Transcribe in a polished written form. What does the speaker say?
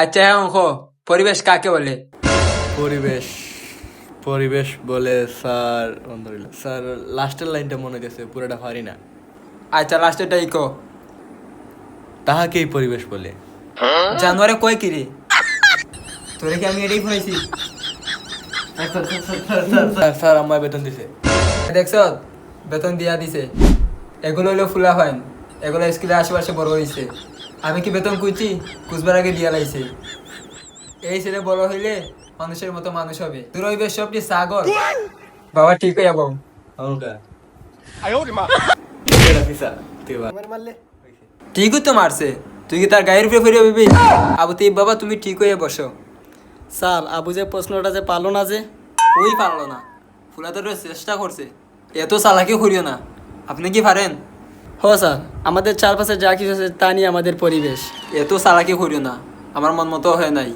আচ্ছা হ্যাঁ অঙ্ক পরিবেশ কাকে বলে? পরিবেশ পরিবেশ বলে স্যার আলহামদুলিল্লাহ স্যার লাস্টের লাইনটা মনে গেছে পুরোটা পারি না। আচ্ছা লাস্টেরটা ইকো। তাহাকেই পরিবেশ বলে। জানুয়ারে কয় কিরে? তোরে কি আমি এটাই পড়াইছি? স্যার আমার বেতন দিছে। দেখছ বেতন দিয়া দিছে। এগুলো হইলো ফুলা ফাইন, এগুলো স্কুলের আশেপাশে বড় হয়েছে। আমি কি বেতন কুইছি? কুচবার আগে দিয়া লাইছে। এই ছেলে বড় হইলে মানুষের মতো মানুষ হবে। তোর হইবে সবটি সাগর। বাবা ঠিক হয়ে যাবো। ঠিকই তো মারছে। তুই কি তার গায়ের উপরে ফিরে ভাবি? আবু তিব বাবা তুমি ঠিক হয়ে বসো। স্যার আবু যে প্রশ্নটা যে পারলো না যে। ওই পারলো না, ফুলা তো চেষ্টা করছে। এত চালাকি করিও না। আপনি কি পারেন? হ স্যার, আমাদের চারপাশে যা কিছু আছে তা নিয়ে আমাদের পরিবেশ। এত চালাকি করিও না, আমার মন মতো হয় নাই।